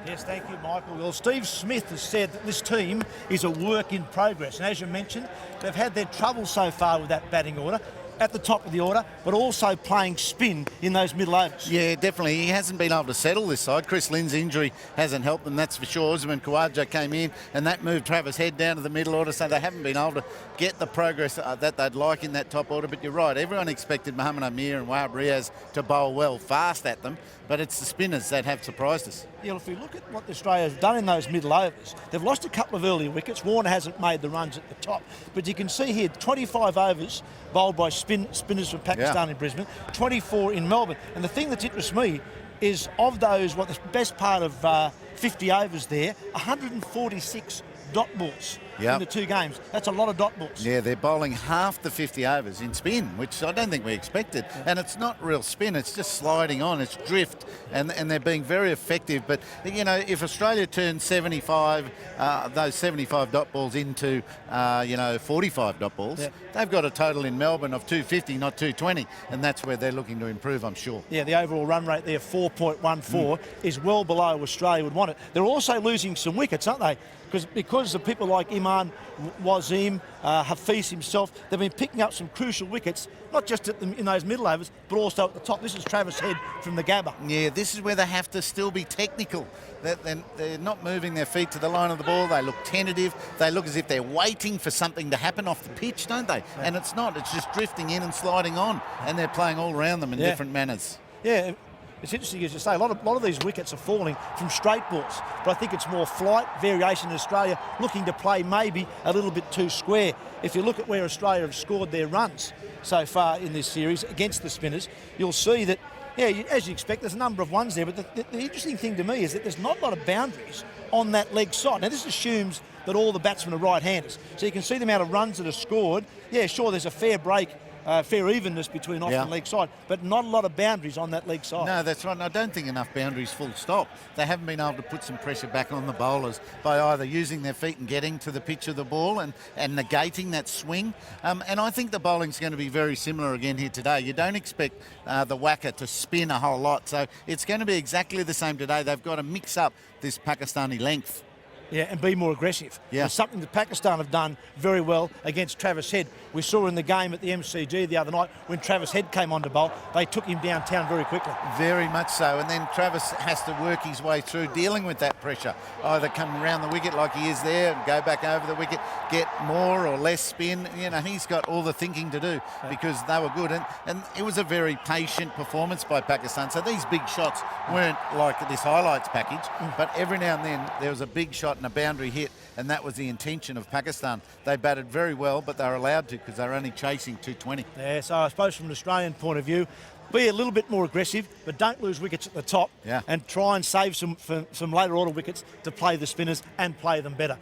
Yes, thank you, Michael. Well, Steve Smith has said that this team is a work in progress. And as you mentioned, they've had their troubles so far with that batting order, at the top of the order, but also playing spin in those middle overs. Yeah, definitely. He hasn't been able to settle this side. Chris Lynn's injury hasn't helped them, that's for sure. Usman Khawaja came in and that moved Travis Head down to the middle order, so they haven't been able to get the progress that they'd like in that top order. But you're right, everyone expected Mohamed Amir and Wahab Riaz to bowl well fast at them, but it's the spinners that have surprised us. Yeah, well, if we look at what Australia's done in those middle overs, they've lost a couple of early wickets. Warner hasn't made the runs at the top. But you can see here, 25 overs bowled by spinners from Pakistan in Brisbane, 24 in Melbourne. And the thing that interests me is of those, what the best part of 50 overs there, 146 dot balls in the two games. That's a lot of dot balls. Yeah, they're bowling half the 50 overs in spin, which I don't think we expected. And it's not real spin, it's just sliding on, it's drift, and they're being very effective. But, you know, if Australia turns 75, those 75 dot balls into, 45 dot balls, they've got a total in Melbourne of 250, not 220, and that's where they're looking to improve, I'm sure. Yeah, the overall run rate there, 4.14, is well below Australia would want it. They're also losing some wickets, aren't they? Because of people like Iman Wazim, Hafiz himself, they've been picking up some crucial wickets, not just in those middle overs, but also at the top. This is Travis Head from the Gabba. Yeah, this is where they have to still be technical. They're not moving their feet to the line of the ball. They look tentative. They look as if they're waiting for something to happen off the pitch, don't they? Yeah. And it's not. It's just drifting in and sliding on, and they're playing all around them in different manners. Yeah. It's interesting, as you say, a lot of these wickets are falling from straight balls, but I think it's more flight variation in Australia, looking to play maybe a little bit too square. If you look at where Australia have scored their runs so far in this series against the spinners, you'll see that, as you expect, there's a number of ones there, but the interesting thing to me is that there's not a lot of boundaries on that leg side. Now, this assumes that all the batsmen are right-handers, so you can see the amount of runs that are scored. Yeah, sure, there's a fair break, fair evenness between off and leg side, but not a lot of boundaries on that leg side. No, that's right. And I don't think enough boundaries full stop. They haven't been able to put some pressure back on the bowlers by either using their feet and getting to the pitch of the ball and negating that swing. And I think the bowling's going to be very similar again here today. You don't expect the whacker to spin a whole lot, so it's going to be exactly the same today. They've got to mix up this Pakistani length. Yeah, and be more aggressive. Yeah. It's something that Pakistan have done very well against Travis Head. We saw in the game at the MCG the other night when Travis Head came on to bowl, they took him downtown very quickly. Very much so, and then Travis has to work his way through dealing with that pressure. Either come around the wicket like he is there and go back over the wicket, get more or less spin. You know, he's got all the thinking to do because they were good. And it was a very patient performance by Pakistan. So these big shots weren't like this highlights package, but every now and then there was a big shot and a boundary hit, and that was the intention of Pakistan. They batted very well, but they were allowed to because they were only chasing 220. Yeah, so I suppose from an Australian point of view, be a little bit more aggressive, but don't lose wickets at the top, and try and save some later order wickets to play the spinners and play them better.